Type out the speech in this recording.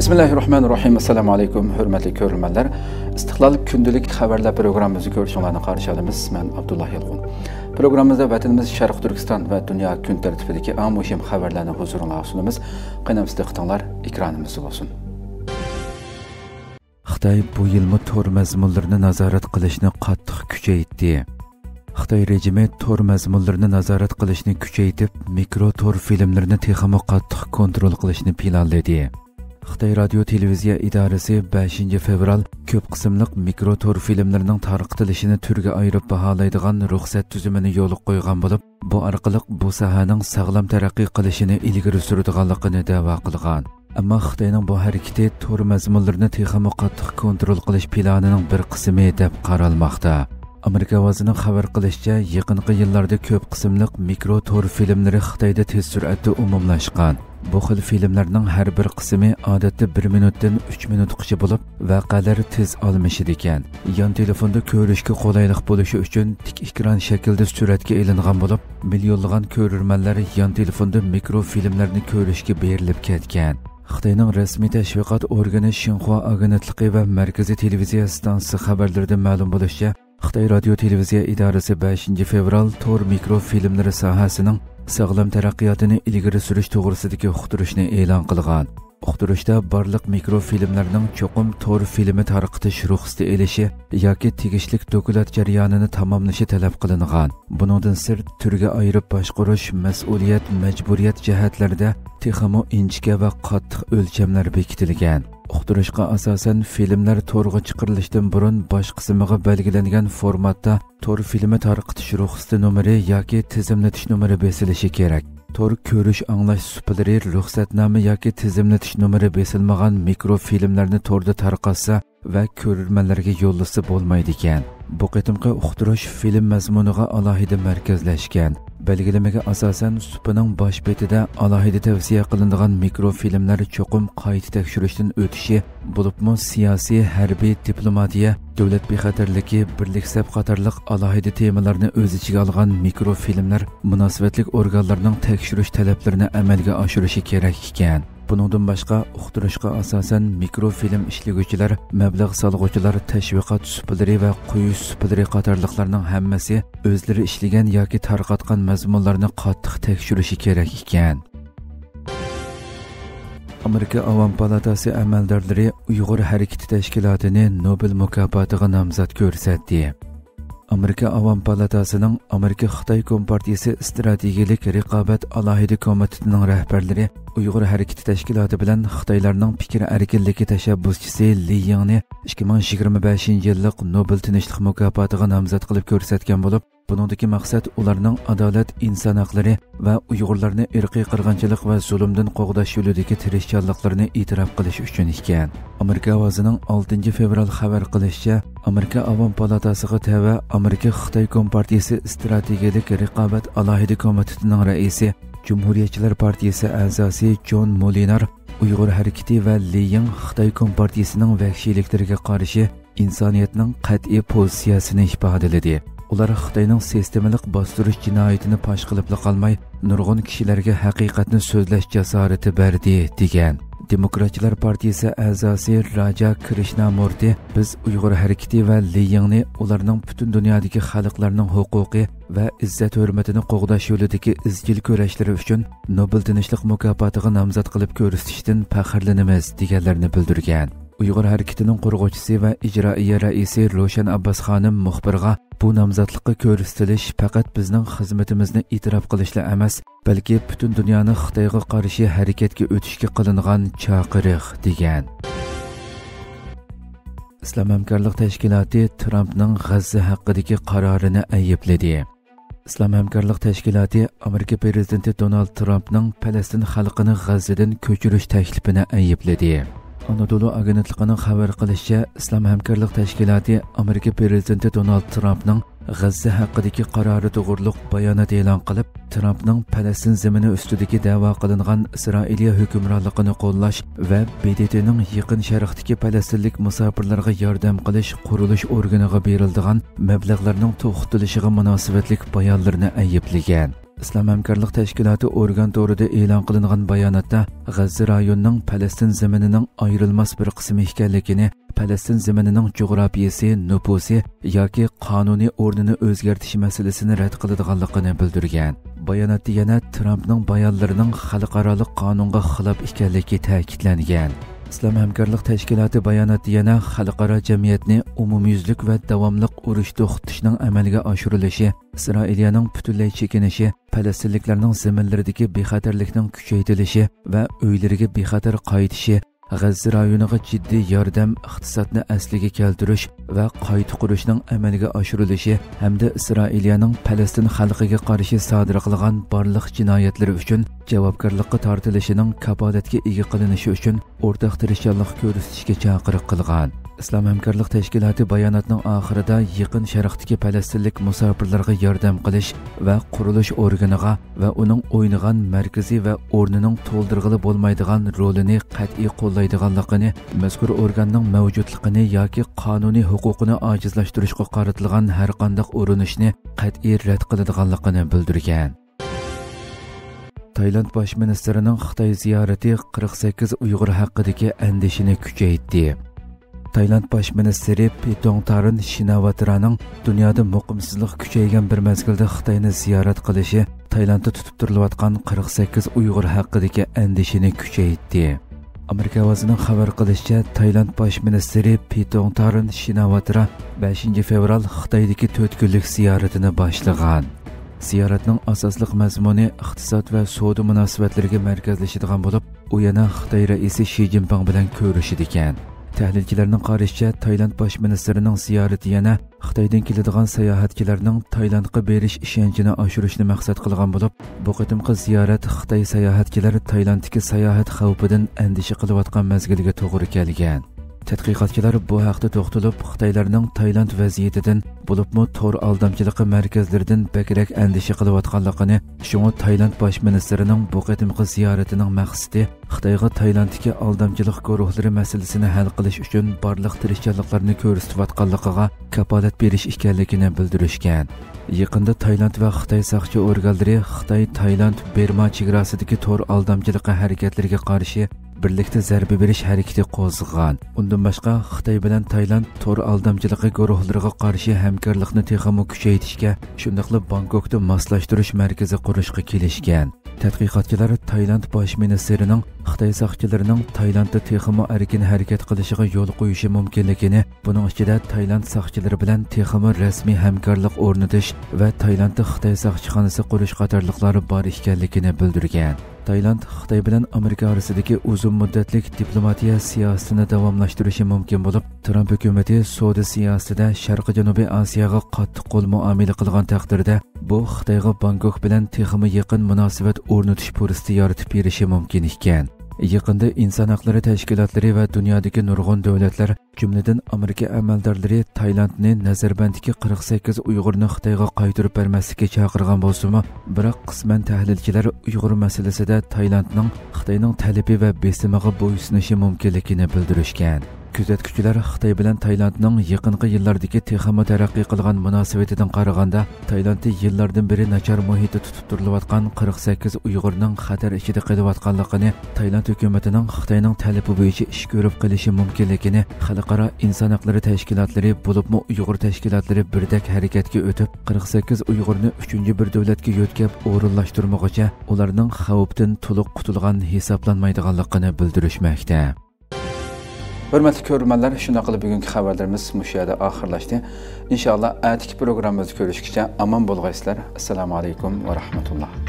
Bismillahirrahmanirrahim. Assalamu alaykum, hurmatli ko'ruvchilar. Istiqlol kundalik xabarlar programmamizni ko'rishinglarni qarshi olamiz. Men Abdullah Yilg'un. Programmamizda vatanimiz Sharq Turkiston va dunyo kun tartibidagi eng muhim xabarlarni huzuringizga sunamiz. Qanamsiz diqqatinglar ekranimizda bo'lsin. Xitoy bu yilmi tor mazmunlarini nazorat qilishni qattiq kuchaytirdi. Xitoy rejimi tor mazmunlarini nazorat qilishni kuchaytirib, mikro tor filmlarni texmo qattiq kontrol qilishni planladi. Xitoy radio televiziya idorasi 5 fevral ko'p qismliq mikro tor filmlarning tarqatilishini turga ayirib baholaydigan ruxsat tuzumini yo'lga qo'ygan bo'lib, bu orqali bu sohaning sog'lom taraqqiy qilishini ilgari suradiganligini da'vo qilgan. Ammo Xitoyning bu harakati tor mazmunlarini texmo qattiq kontrol qilish planining bir qismi deb qaralmoqda. Amerika ovozining xabar qilishicha, yaqinqi yillarda ko'p qismliq mikro tor filmlari Xitoyda tez sur'atda umumlashgan. Bu xil filmlarning har bir qismi odatda 1 minutdan 3 minutgacha bo'lib, voqealar tez almashidi ekan. Yon telefonda ko'rishga qulaylik bo'lishi uchun tik ekran shaklida suratga ilingan bo'lib, millionlagan ko'rurmanlar yon telefonda mikro filmlarni ko'rishga berilib ketgan. Xitoyning rasmiy tashviqot organi Xinhua agentligi va markaziy televiziya stansiyasi xabarlarida ma'lum bo'lishicha, Xitoy radio televiziya idorasi 5 fevral tor mikro filmlari sohasining sog'lom taraqqiyotini ilgari surish to'g'risidagi uqtirishni e'lon qilgan. Uqtirishda barliq mikro filmlarning cho'qim tor filmi tarqatish ruxsati elishi yoki tegishli dokulat jarayonini tamomlashi talab qilingan. Buningdan sirt turga ayirib boshqarish mas'uliyat, majburiyat jihatlarida texmo inchga va qattiq o'lchamlar bekitilgan. Uqtirishga asosan filmlar to'rga chiqarilishdan burun bosh qismiga belgilangan formatda tor filmi tarqatish ruxsati nomeri yoki tizimlatish nomeri besilishi kerak. Tor ko'rish anglash suplari ruxsatnoma yoki tizimlatish nomeri besilmagan mikro filmlarni torda tarqatsa va ko'rurmanlarga yo'llasa bo'lmaydi ekan. Bu qitimqi uqtirish film mazmuniga alohida markazlashgan. Belgilamaga asosan supining bosh betida alohida tavsiya qilinadigan mikro filmlar cho'qim qayta tekshirishdan o'tishi bo'libmi siyosiy, harbiy, diplomatiya, davlat bexatarligi, birlik sab qatorliq alohida temalarni o'z ichiga olgan mikro filmlar munosabatli organlarning tekshirish talablarini amalga oshirishi kerak ekan. Buningdan boshqa uqtirishga asosan mikrofilm ishlovchilar, mablag' solg'uvchilar, tashviqot suplari va quyish suplari qatorliqlarning hammasi o'zlari ishlagan yoki tarqatgan mazmunlarni qattiq tekshirishi kerak ekan. Amerika Avam palatasi amaldorlari Uyg'ur harakati tashkilotini Nobel mukofotiga nomzod ko'rsatdi. Amerika Avam palatasining Amerika Xitoy Kompartiyasi strategik raqobat alohida komitetining rahbarlari Uyg'ur harakati tashkiloti bilan Xitoylarning fikr erkinligi tashabbuschisi Li Yingni 2025-yillik Nobel tinchlik mukofotiga nomzod qilib ko'rsatgan bo'lib, buningdagi maqsad ularning adolat, inson haqlari va Uyg'urlarni irqiy qirg'inchilik va zulmdan qo'g'dash yo'lidagi tirishchanliklarini e'tirof qilish uchun ekan. Amerika ovozining 6 fevral xabar qilishicha, Amerika Avam palatasiga tava Amerika Xitoy Kompartiyasi strategik raqobat alohida komitetining raisi, Cumhuriyetchilar partiyasi a'zosi John Molinar Uyg'ur harakati va Li Ying Xitoy Kompartiyasining vahshiyliklariga qarshi insoniyatning qat'iy pozitsiyasini ifodaladi. Ular Xitoyning sistemalik bostirish jinoyatini fosh qilib qolmay, nurg'un kishilarga haqiqatni so'zlash jasorati berdi degan. Demokratchilar partiyasi a'zosi Raja Krishnamurti biz Uyg'ur harakati va Li Yingni ularning butun dunyodagi xalqlarning huquqi va izzat hurmatini qo'g'dash yo'lidagi izchil kurashlari uchun Nobel tinchlik mukofotiga nomzod qilib ko'rsatishdan faxrlanamiz deganlarni bildirgan. Uyg'ur harakatining qurg'uvchisi va ijroiya raisi Roshan Abbas xonim muxbirga bu nomzodlikqa ko'rsatilish faqat bizning xizmatimizni e'tirof qilishla emas, balki butun dunyoni Xitoyga qarshi harakatga o'tishga qilingan chaqiriq degan. Islom hamkorlik tashkiloti Trampning G'azza haqidagi qarorini aybladi. Islom hamkorlik tashkiloti Amerika prezidenti Donald Trampning Falastin xalqini G'azzadan ko'chirish taklifini aybladi. Anadolu agentligining xabar qilishicha, Islom hamkorlik tashkiloti Amerika prezidenti Donald Trampning G'azza haqidagi qarori to'g'riliq bayonot e'lon qilib, Trampning Falastin zamini ustidagi da'vo qilingan Isroiliya hukmronligini qo'llash va BDTning yaqin sharqdagi falastinlik musofirlarga yordam qilish qurilish organiga beriladigan mablag'larning to'xtatilishiga munosabatlik bayonlarni ayblagan. İslam Hamkorlik Tashkiloti organ to'rida e'lon qilingan bayonotda G'azza rayonining Falastin zaminining ayrilmas bir qismi ekanligini, Falastin zaminining jug'rafiyasi, nufusi yoki qonuniy o'rnini o'zgartirish masalasini rad qiladiganligini bildirgan. Bayonotda yana Trumpning bayonlarining xalqaro qonunga xilof ekanligi ta'kidlangan. İslam Hamkorlik Tashkiloti bayonotda yana xalqaro jamiyatni umumyuzlik va davomli urush to'xtatishning amalga oshirilishi, Isroiliyaning butunlay chekinishi, falastinliklarning zaminlaridagi bexatarlikning kuchaytirilishi va uylariga bexatar qaytishi, G'azza rayoniga jiddiy yordam, iqtisodni asliga keltirish va qayta qurishning amalga oshirilishi hamda Isroiliyaning Falastin xalqiga qarshi sodir qilgan barliq jinoyatlari uchun javobgarlikka tortilishining kafolatga ega qilinishi uchun o'rtaq tirishchilik ko'rsatishga chaqiriq qilgan. İslam Hamkorlik Tashkiloti bayonotning oxirida yaqin sharqdagi falastinlik musofirlarga yordam qilish va qurilish organiga va uning o'ynagan markaziy va o'rnining to'ldirg'ili bo'lmaydigan rolini qat'iy qo'llaydiganligini, mazkur organning mavjudligini yoki qonuniy huquqini ojizlashtirishga qaratilgan har qanday urinishni qat'iy rad qiladiganligini bildirgan. Tailand bosh ministrining Xitoy ziyorati 48 Uyg'ur haqidagi andishini kuchaytirdi. Tailand bosh ministri Paetongtarn Shinawatiraning dunyoda muqimsizlik kuchaygan bir mezgilda Xitoyni ziyorat qilishi Tailandda tutib turilayotgan 48 Uyg'ur haqidagi andishini kuchaytirdi. Amerika ovozining xabar qilishicha, Tailand bosh ministri Paetongtarn Shinawatira 5 fevral Xitoydagi 4 kunlik ziyoratini boshlagan. Ziyoratning asosli mazmuni iqtisod va savdo munosabatlariga markazlashadigan bo'lib, u yana Xitoy raisi Shi Jinping bilan ko'rishadi ekan. Tahlilchilarning qarashicha, Tailand bosh ministrining ziyorati yana Xitoydan keladigan sayohatchilarning Tailandga berish ishonchini oshirishni maqsad qilgan bo'lib, bu qatimqi ziyorat Xitoy sayohatchilari Tailanddagi sayohat xavfidan andisha qilayotgan mezgilga to'g'ri kelgan. Tadqiqotchilar bu haqda to'xtalib, Xitoylarning Tailand vaziyatidan, bo'libmi to'r aldamchiligi markazlaridan bakrak andisha qilayotganligini, shunga Tailand bosh ministrining bu qatimqi ziyoratining maqsadi Xitoyga Tailanddagi aldamchilik guruhlari masalasini hal qilish uchun barliq tirishchiliklarni ko'rsatayotganligiga kafolat berish ekanligini bildirishgan. Yaqinda Tailand va Xitoy soqchi organlari Xitoy-Tailand-Berma chegarasidagi to'r aldamchiligi harakatlariga qarshi birlikda zarba berish harakati qo'zg'agan. Undan boshqa Xitoy bilan Tailand to'r aldamchiligi guruhlariga qarshi hamkorlikni texmo kuchaytirishga, shundaqla Bangkokda moslashtirish markazi qurishga kelishgan. Tadqiqotchilar Tailand bosh ministrining Xitoy soqchilarining Tailandda texmo erkin harakat qilishiga yo'l qo'yishi mumkinligini, buning ichida Tailand soqchilari bilan texmo rasmiy hamkorlik o'rnatish va Tailandda Xitoy soqchixonasi qurish qatorliqlari bor ekanligini bildirgan. Tailand Xitoy bilan Amerika orasidagi uzun muddatlik diplomatiya siyosatini davomlashtirishi mumkin bo'lib, Trump hukumati savdo siyosatida Sharqi Janubiy Osiyoga qattiq qo'l muomala qilgan taqdirda, bu Xitoyga Bangkok bilan texmo yaqin munosabat o'rnatish fursati yaratib berishi mumkin ekan. Yaqinda inson haqlari tashkilotlari va dunyodagi nurg'un davlatlar, jumladan Amerika amaldorlari Tailandni nazarbandagi 48 Uyg'urni Xitoyga qaytarib bermaslikka chaqirgan bo'lsa-mu, biroq qisman tahlilchilar Uyg'ur masalasida Tailandning Xitoyning talabi va besimiga bo'ysunishi mumkinligini bildirishgan. Kuzatuvchilar Xitoy bilan Tailandning yaqinqi yillardagi texmo taraqqiy qilgan munosabatidan qaraganda, Tailandda yillardan beri nachar muhitda tutib turilayotgan 48 Uyg'urning xatar ichida qolayotganligini, Tailand hukumatining Xitoyning talabi bo'yicha ish ko'rib qilishi mumkinligini xalqaro inson haqlari tashkilotlari bo'libmi Uyg'ur tashkilotlari birdak harakatga o'tib, 48 Uyg'urni 3-bir davlatga yo'tkab o'rinlashtirmoqcha, ularning xavfdan to'liq qutulgan hisoblanmaydiganligini bildirishmoqda. Hürmetli ko'rmanlar, shunday qilib bugungi xabarlarimiz mushu yerda oxirlashdi. Inshaalloh atiki programmamizda ko'rishguncha omon bo'lg'aysizlar. Assalomu alaykum va rahmatulloh.